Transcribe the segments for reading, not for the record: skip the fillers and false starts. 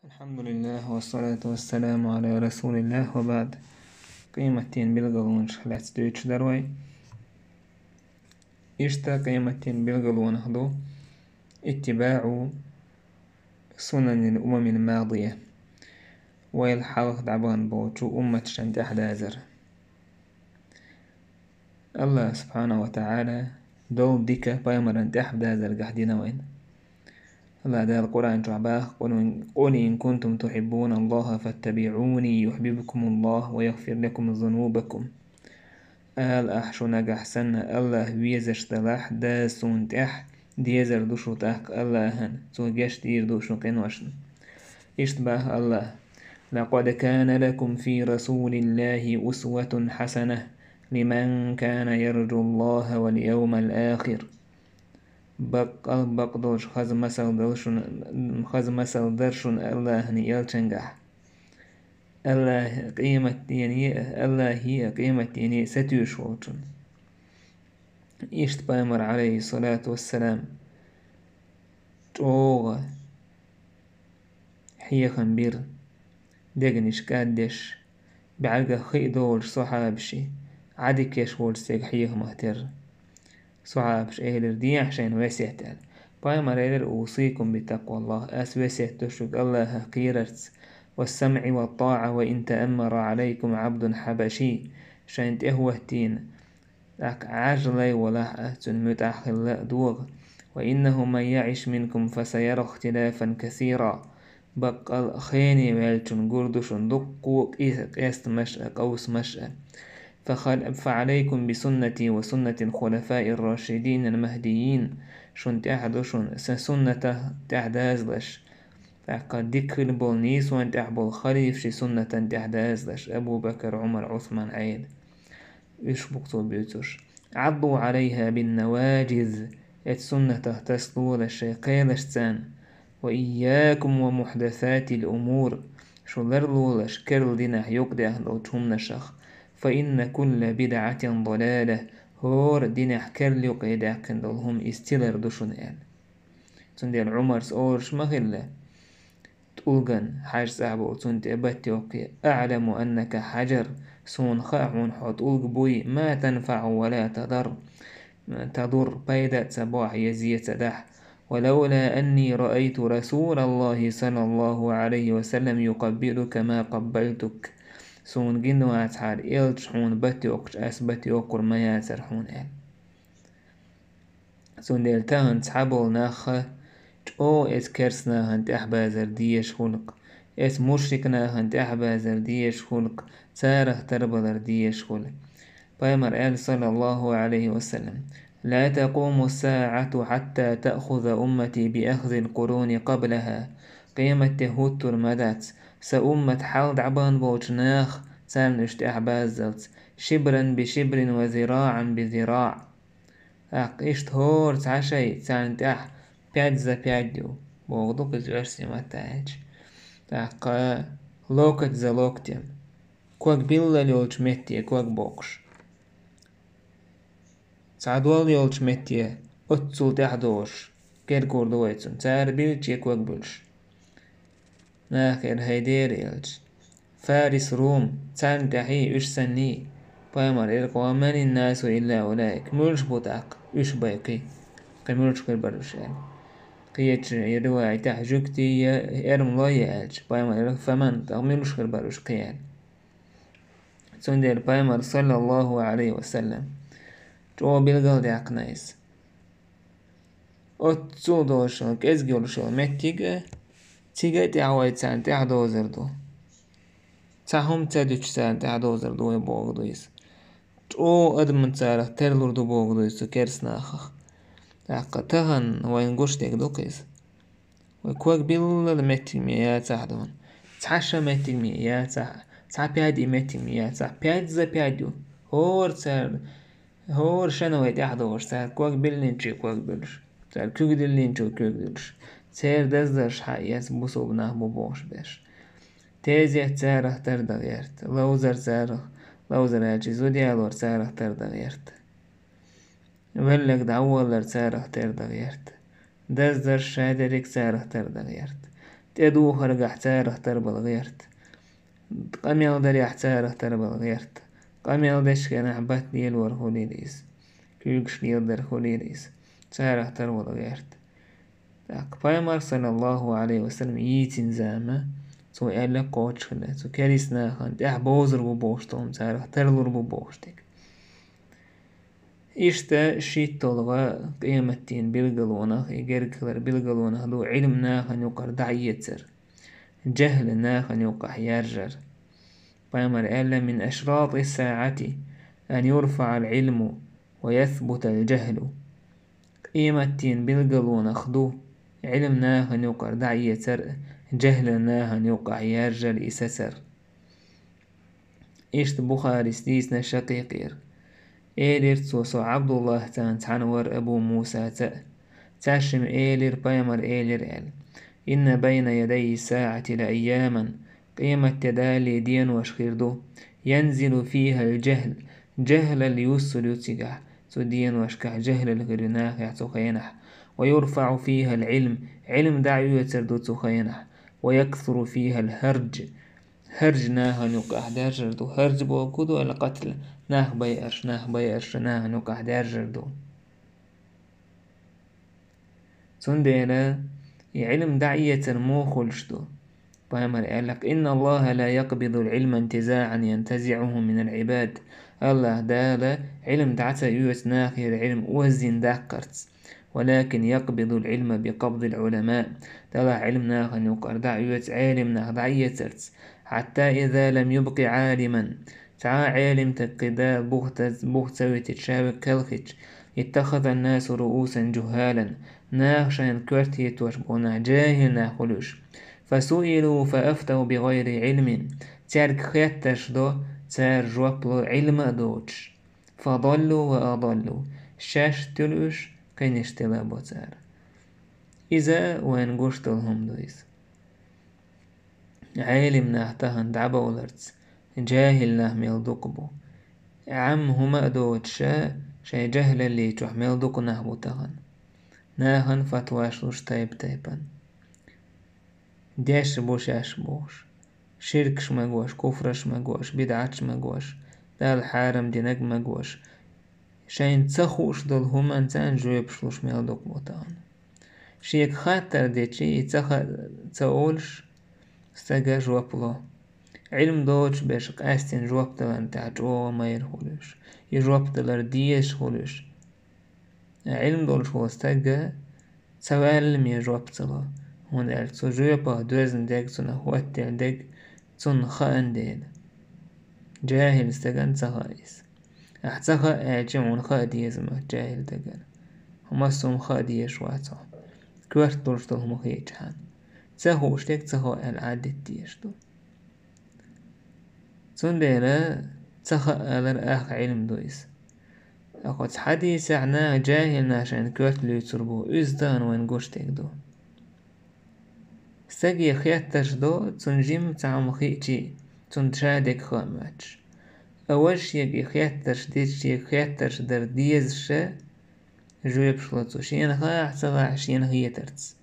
الحمد لله والصلاة والسلام على رسول الله وبعد. قيمتين بالقلون شخلات ستويتش دروي إشتا قيمتين بالقلون هدو اتباع سنن الأمم الماضية والحلق دعبان بوچو أمة شنت أحدازر الله سبحانه وتعالى دول ديكا بايمران تحدازر قحدين وين الله ده القرآن تعباه قل إن كنتم تحبون الله فاتبعوني يحببكم الله ويغفر لكم ذنوبكم آل أحشو نجح سنة الله ويزش دلاح دا سون تح ديزر دوشو تحك الله هن سو جش دير دوشو قنوشن اشتباه الله لقد كان لكم في رسول الله أسوة حسنة لمن كان يرجو الله واليوم الآخر بق دولش خز مسل درشن الله نيال چنجح الله قيمة يعني الله هي قيمة يعني ستوش وچن إشت بايمر عليه الصلاة والسلام توغ حي خنبير دقنش كادش بعلقة خي دولش صحابشي عدك يشغل سيق حيه مهتر صحابش اهلر دي عشان وسيتال بايمر اهلر اوصيكم بتقوى الله اس وسيت تشرك الله قيرت والسمع والطاعة وإن تأمر عليكم عبد حبشي شان تهوهتين لك عجلي ولا أهتن متأخل دوغ وإنه من يعش منكم فسيرى اختلافا كثيرا بقى خيني والتن قردشن دقو قيست مشأ قوس مشأ فعليكم بسنتي وسنة الخلفاء الراشدين المهديين شن تحدشن سنة تحدازلش فقد ديكل بولنيس وان تحبول خليف شي سنة تحدازلش أبو بكر عمر عثمان عيد إيش بقتو بيوتوش عضوا عليها بالنواجذ السنة تسلو للشيقيلش تان وإياكم ومحدثات الأمور شو لرلولش كرل دينا يقده لو تهم نشخ فإن كل بدعة ضلالة هور دينا كرل يقيده كندلهم استيلر دوشن تندير عمر سأورش مغلة تقولغن حاج صاحبه تنت أبتيوكي أعلم أنك حجر سون خاعون حط بوي ما تنفع ولا تضر بيدة سباح يزيد سدح ولولا أني رأيت رسول الله صلى الله عليه وسلم يقبلك ما قبلتك سون جنو أتحار إلش حون بتيوكش بتيوكر ما ياسر حون سون ديلتاهن تحبول ناخه او اس كرسنا هنت احبازر ديش خلق اس مشركنا هنت احبازر ديش خلق ساره تربلر ديش خلق بايمر قال صلى الله عليه وسلم لا تقوم الساعة حتى تأخذ أمتي بأخذ القرون قبلها قيمة تهوت المدات سأمة حال عبان بوشناخ سالنشت احبازلت شبرا بشبر وذراعا بذراع اشت هور تعشي سالنت اح пять за пятью богдук извешься матач так локоть за локтем куак билла лёлч метти куак бокш садвал лёлч метти отцул тяхдош كيركور دويتسون تار بيلش كوك بلش ناخر هيدير يلش فارس روم تان تحي اش سني بايمر إلقوا من الناس إلا أولئك ملش بوتاق اش بايقي قملش كربرش يعني قيتش يدوى تحجكتي يرم لا يأج بايمر فمن تغملش كربرش قيان سندر بايمر صلى الله عليه وسلم جو بلغل داق نايس أتسو دوشل كزجولشل متيجة تيجة تعوي تسان تحدوزردو تهم تدوش سان تحدوزردو يبوغدويس جو أدمن تسارة ترلردو بوغدويس كرسناخخ تهن وين قشتك دوكيس وكوك بيلا متي ميات ساعدون تعشى متي ميات ساعة بيادي متي ميات ساعة بياد زا بياديو هور شنو يتحدوش ساعة كوك بيلنشي كوك بيلش ساعة كوك دلنشو كوك دلش سير دزدرش حياس بوسو بناه بوبوش بيش تيزي تسارة تردغيرت لوزر هاتشي زوديالور تسارة تردغيرت ولك دعوالر تسارة تردغيرت دزدر شادرك ساره تردغيرت تدو خرج احتاره تربل غيرت قميل دري احتاره تربل غيرت قميل دش كان عبات ليل ورخوليليس كيوكش ليل درخوليليس تاره تربل غيرت تاك بايمر صلى الله عليه وسلم يتين زامه تو ألا قوتش خلا تو كاريسنا خان تح بوزر بوشتهم تاره ترلور بوشتك إشتا شيت طلغة قيمتين بالقلونة يجركلر بالقلونة دو علمنا خان يقر دعيتر جهلنا خان يقح يرجر بايمر ألا من أشراط الساعة أن يرفع العلم ويثبت الجهل قيمتين بالقلونة خدو علمنا خان يقر دعيتر جهلنا خان يقح يرجر إسسر إشت بخاري ستيسنا شقيقير إيلير توسو عبد الله تانور أبو موسى تاشم إيلير بايمر إيلير إل إن بين يدي الساعة لأياما قيمة تدالي دين وشخيردو ينزل فيها الجهل جهل اليوسل يتقع دين وشكح جهل الغرناخ يعتقينح ويرفع فيها العلم علم دعيو يتردو تخينح ويكثر فيها الهرج هرج ناها نقح دارجردو هرج بوكودو القتل ناه بيأرش ناه نقح دارجردو تنديلا علم دعية موخلشدو بايمر قالك إن الله لا يقبض العلم انتزاعا ينتزعه من العباد الله دالا علم دعتا يوت ناخي العلم وزن داكرت ولكن يقبض العلم بقبض العلماء دالا علم ناخا يقر دعيوت عالم ناخ دعيترت حتى إذا لم يبق عالما تعا عالم تقدا بغتا وتتشاوك كالخج اتخذ الناس رؤوسا جهالا ناخشا كورتي توشبونا جاهل ناخلوش فسئلوا فأفتوا بغير علم تارك خياتش دو تار جوابلو علم دوتش فضلوا وأضلوا شاش تلوش كينش تلابو تار إذا وين قشتلهم دويس عالم ناهتهن دعبولرت جاهل نه ميلدوكبو عم هما دوتشا شي جهل اللي تروح ميلدوك نهبو تهن ناهن فتواشلوش تايبان ديش بوش شركش مجوش كفرش مجوش بدعتش مجوش دال حارم دينك مجوش شاين تسخوش دول هما انسان جويبشلوش ميلدوك بوتان شيك خاطر ديتشي تقولش استجا جوابلو علم دوتش باش قاستين جوابتلان تاعجو ما يرهولش يجوابتلر ديش خولش علم دولش هو استجا سوالم يجوابتلو هون تو جوابا دوزن ديك تون هواتل ديك تون خان ديل جاهل استجان تخايس احتخا اجمعون خاديز ما جاهل دقل هما سوم خاديش واتو كوارت دولش دول هم خيجحان تسهوش ديك تسهو العادة ديش دول تون ديلا تسخا الر اخ علم دويس اخوات حديث عنا جاهل ناشان كوارت لو تربو ازدان وين قوشتك دو استجي خياتش دو تون جيم تعم خيجي تون تشادك خاماتش أوش يجي خياتش ديش خياتش در ديزش جويب شلوتو شين خاع تغاع شين هيترتس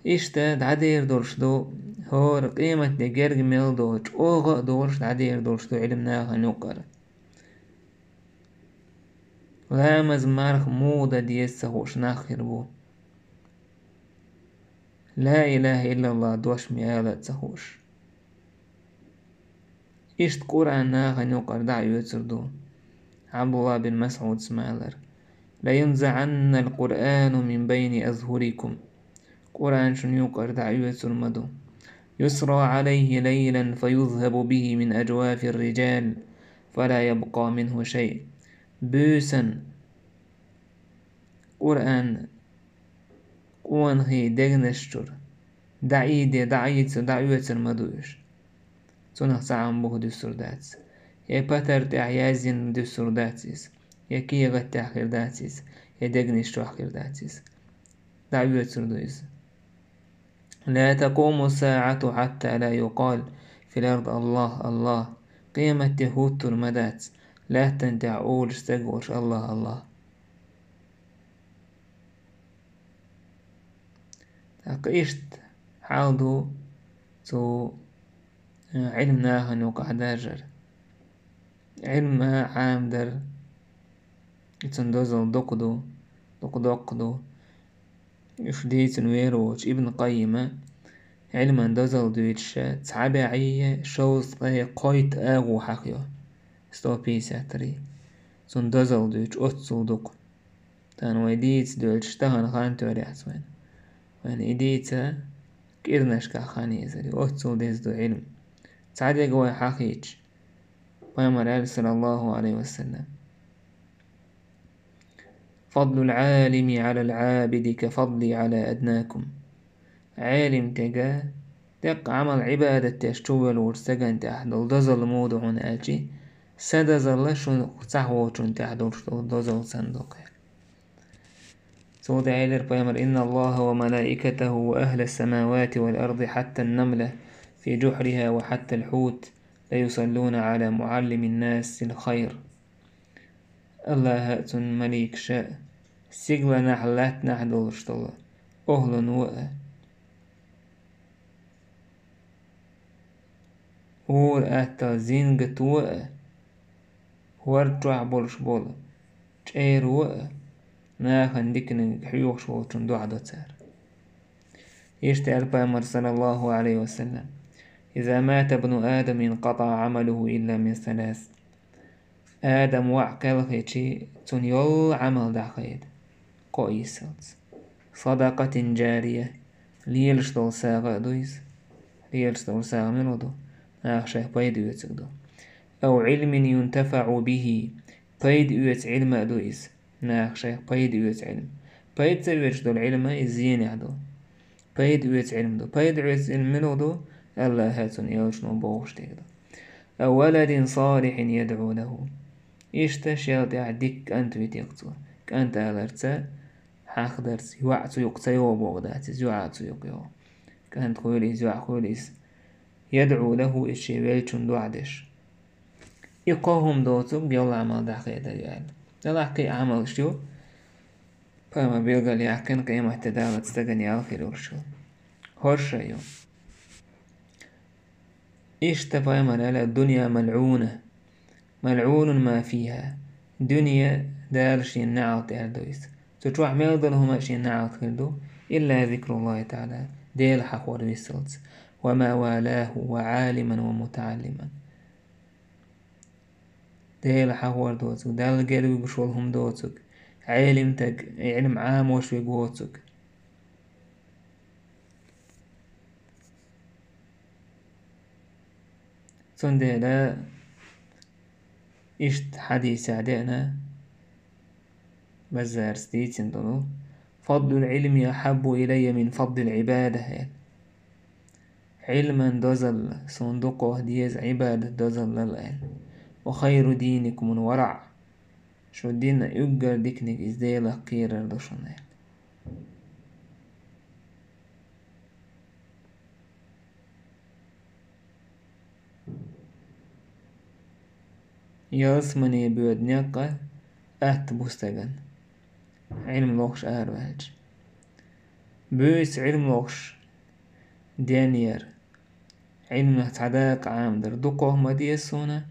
إشتا دعدير دولشدو هور قيمة دجرج ميل دوش أوغا دولش دعدير دولشدو علمناها نقر لامز مارخ مودا ديسا هوش ناخر بو لا إله إلا الله دوش ميالا تسهوش إشت قرآن ناخا نقر دعيو يتردو عبد الله بن مسعود سمالر لا ينزعن القرآن من بين أظهركم قرآن شن يقر دعيو يترمدو يسرى عليه ليلا فيذهب به من أجواف الرجال فلا يبقى منه شيء بوسا قرآن قوان هي دغنشتر دعيو يترمدوش تونه ساعم بوه دستورداتس يا باتر تعيازين دستورداتس يا كيغة تاخرداتس يا دغنش تاخرداتس دعيو يتردويز لا تقوم الساعة حتى لا يقال في الأرض الله الله قيمة يهود المدات لا تنتعول استقوش الله الله إشت حالدو تو علم ناهن وقعداجر علم عام در يتندوزل دقدو يفديتن ويروج ابن قيمة علما دوزل دويتشا تعبعية شوز قويت آغو حقيو ستو بيساتري تون دوزل دويتش أتسو دق تان ويديت دويتش تهان خان توري عسوين وان إديتا كإرناش كاخاني يزري أتسو ديز دو علم تعدي قوي حقيتش ويمر صلى الله عليه وسلم فضل العالم على العابد كفضلي على أدناكم عالم تجا دق عمل عبادة تشتول ورسجن تحدل دزل موضوع آجي سدزل شو تحوشون تحدل شو دزل صندوق سود عيلر بيمر إن الله وملائكته وأهل السماوات والأرض حتى النملة في جحرها وحتى الحوت ليصلون على معلم الناس الخير الله هاتن مليك شاء سيغلا نحلات نحدل شتول أهل وأ هور أتا زينغت وأ ورجع بولش بول تشير وأ ناخن ديكن حيوخ شو تندو عدو تسار يشتعل بامر صلى الله عليه وسلم إذا مات ابن آدم انقطع عمله إلا من ثلاث آدم وعكال خيشي تنيول عمل داخيد كويسات صدقة جارية ليلشتول ساغ دويس ليلشتول ساغ منودو ناخشه بايد يوتسكدو أو علم ينتفع به بايد يوتس علم دويس ناخشه بايد يوتس علم بايد سيوتش دو العلم إزيين يعدو بايد يوتس علم دو بايد يوتس علم منودو الله هاتون يوشنو بوغش تيكدو أو ولد صالح يدعو له إشتشيال ديك أنتو يتيقتو كأنت ألرتا حاخدرت يوعتو يقتيو بوغداتيز يوعتو يقيو كانت خويليز يوع خويليز يدعو له إشي ويلشن دوعدش يقوهم دوتو بيولا عمل داخل دليل يلا حكي عمل شو فما بيلقى لي حكين قيمة تدالة تستغني آخر ورشو هرشيو إشتفى ملالا الدنيا ملعونة ملعون ما فيها دنيا دالشي النعط أردويس تتوح ميلدلهما شي النعط كردو إلا ذكر الله تعالى ديل حقور ويسلت وما والاه وعالما ومتعلما ديل حقور دوتك دال قلبي بشولهم دوتك علم تك علم عام وشوي قوتك سندلا إشت حديث عدئنا بزار ستيتين دونو فضل العلم أحب إلي من فضل العبادة علما دزل صندوقه ديز عبادة دزل للآن وخير دينكم ورع شو دين يقر ديكنك إزديلا قير دشنا ياسمني بودنيقة أهت بوستغن علم لوخش أهرواج بوس علم لوخش دانير علم تعداق عام در دقوه مديسونا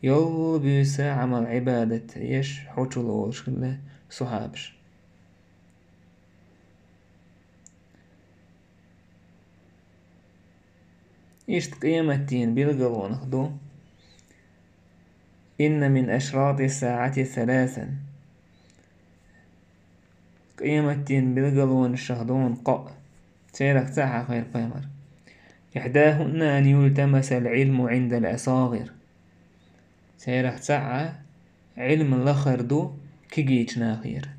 يل بوسا عمل عبادة يش حوشو لوش كله صحابش إشت قيمتين بيلقلون خدو إن من أشراط الساعة ثلاثا قيمتين بيلقلون الشهدون قاء سيرك ساعة خير قيمر إحداهن أن يلتمس العلم عند الأصاغر سيرك ساعة علم الأخر دو كيجيش ناخير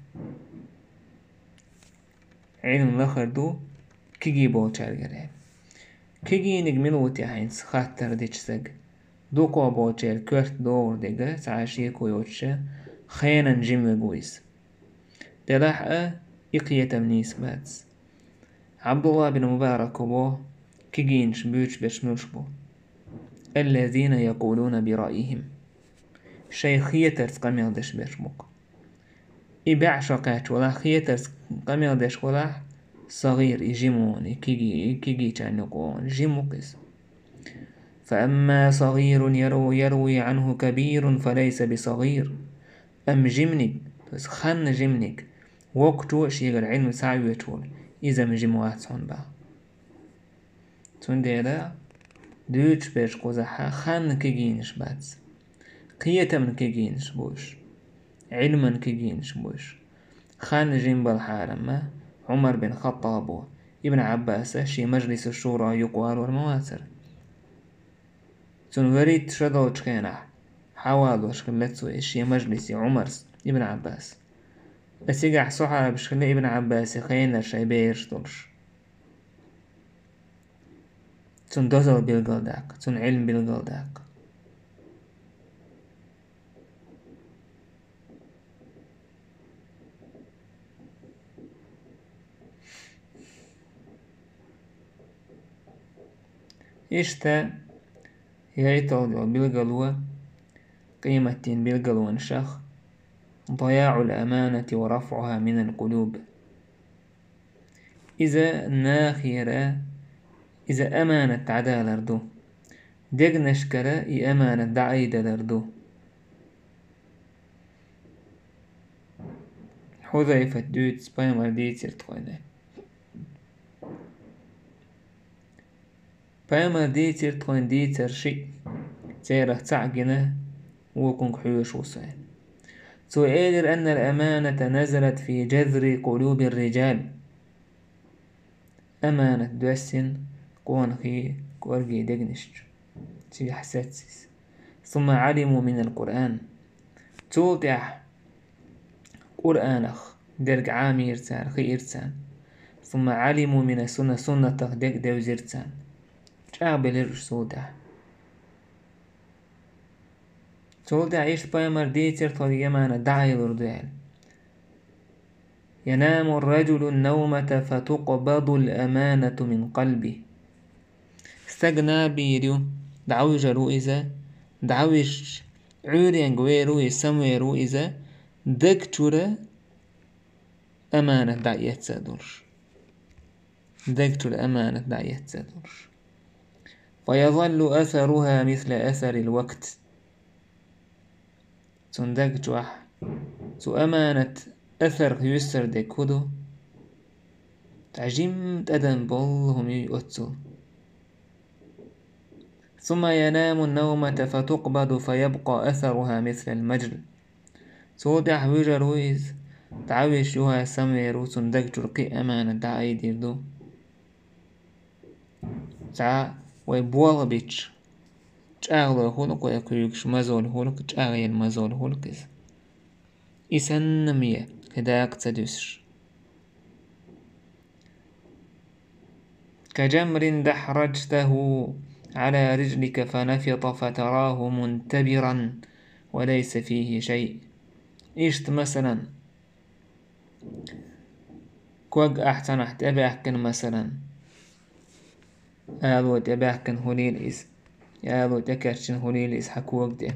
علم الأخر دو كيجي بوچار گراب كيجي نجملوتي هينس خاطر ديش سج دو قو بوچار كرت دور ديگه سعاشي كويوتشا خينا جيم جويس دلحقه إقية منيس باتس عبد الله بن مبارك بو كيجينش بيوش بشموش بو الذين يقولون برأيهم شيخية ترس قميل دش بشموك إباع شقات ولا خية ترس قميل دش ولا صغير يجيمون يكيجي تعنقون جيموكس. فأما صغير يروي عنه كبير فليس بصغير. أم جمنك بس خن جمنك وقتو شيغ العلم سعي يتول إذا مجموعات صن با تنديلا دوش بيش قوزحا خان كيجينش باتس قيتا من كيجينش بوش علما كيجينش بوش خان جنب الحارمة عمر بن خطاب ابن عباس شي مجلس الشورى يقوال والمواتر تنوريت شدو تشكينح حوالو شكلتسو شي مجلس عمر ابن عباس أسيقع صحاب شكل ابن عباس خينا شي بيرشتولش تن دوزل بالقلداك تن علم بالقلداك. إشتا يعيطوا بالقلوة قيمتين بالقلوة نشخ ضياع الأمانة ورفعها من القلوب. إذا ناخيرا إذا أمانة عدالة ردو ديق نشكرا إي أمانة دعيدة لردو. حذيفة دوت سبايمر ديتر تخوينه بايمر ديتر تخوين ديتر شي تيره تعقنه وكونك حيوش وصين سؤال أن الأمانة نزلت في جذر قلوب الرجال. أمانة دوسن قوان خي كورجي دقنشت تي حساتسس ثم علموا من القرآن توضح قرآنخ درج عامي إرسان خي إرسان ثم علموا من السنة سنة دق دوز إرسان شعبل الرسودة توضح إيش بايمر ديتر طريقة معنا دعي الردال. ينام الرجل النومة فتقبض الأمانة من قلبه. استغنى بيريو دعوي جرو إذا دعويش عوريان قويرو يسمويرو إذا دكتورة أمانة دعيت سادورش دكتور أمانة دعيت سادورش فيظل أثرها مثل أثر الوقت. تندقج واحد تو أمانة أثر يسر ديكودو تعجيم أدن بالهم يؤتو. ثم ينام النومة فتقبض فيبقى أثرها مثل المجل توضح ويجر ويز تعويش يوها سميرو تندقج رقي أمانة دعاي ديردو تع ويبوال بيتش تشاغلو هولك ويكويكش مزول هولك تشاغي المزول هولك إسان نمية كداك تدوسش كجمر دحرجته على رجلك فنفط فتراه منتبرا وليس فيه شيء. إيشت مثلا كوج أحسن أحتبعكن مثلا آلو تبعكن هوليل إس آلو تكرشن هوليل إس حكوك ده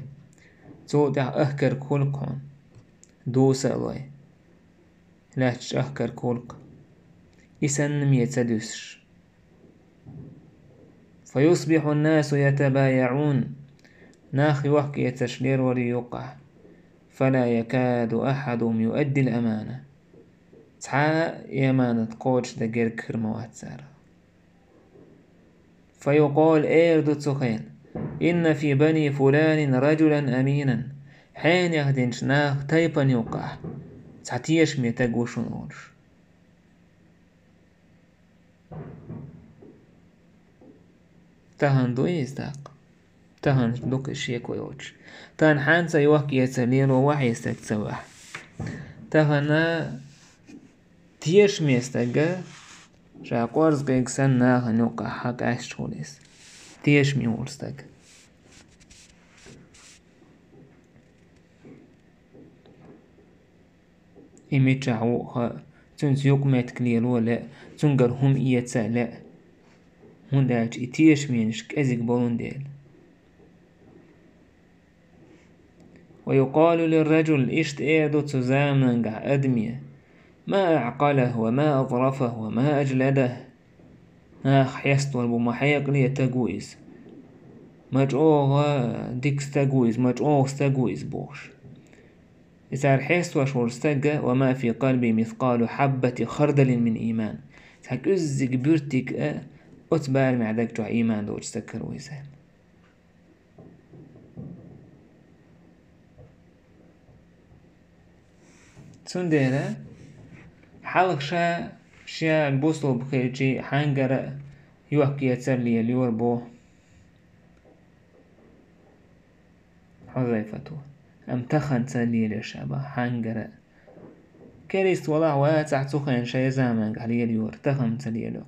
توضح أهكر كولكون دوسة الله لا تشأهكر كولك إسان مية تدوسش فيصبح الناس يتبايعون ناخي وحكي يتشلير وليوقع فلا يكاد أحدهم يؤدي الأمانة تحا يمانة قوش دقير كرموات سارة. فيقال إيردو تسخين إن في بني فلان رجلا أمينا حين يهدنش ناخ تايبا يوقع تحتيش ميتاقوشون أولش تهان دويز داق تهان دوك الشيك ويوش تهان حانسا يوحكي يتسليل ووحي يستكتسواح تهانا تيش ميستقى شا قورز قيق سنة هنوقع حق عيش شوليس تيش ميورستق إمي تشعوخ تنسيوك ما يتكليلو لا تنقر هم إيتسا لا هون داج إتيش مينش كأزيك بولون ديل. ويقال للرجل إشت إيدو تزامن قع أدمية ما أعقله وما أظرفه وما أجلده. حيست والبمحيق لي تقويز مجؤوه ديكس تقويز مجؤوه تقويز بوش إذا حيست وشورستقى وما في قلبي مثقال حبة خردل من إيمان سحك أزق بيرتك أتبال معدك جو إيمان دوش سكر ويسان سنديرة حلق شا البوصل بخيجي حانقرأ يوحكي يتسلي اليور بو حذيفته أمتخن تسلي للشابة حانقرأ كريست والله واتع تخين شي زامن علي اليور تخن تسلي له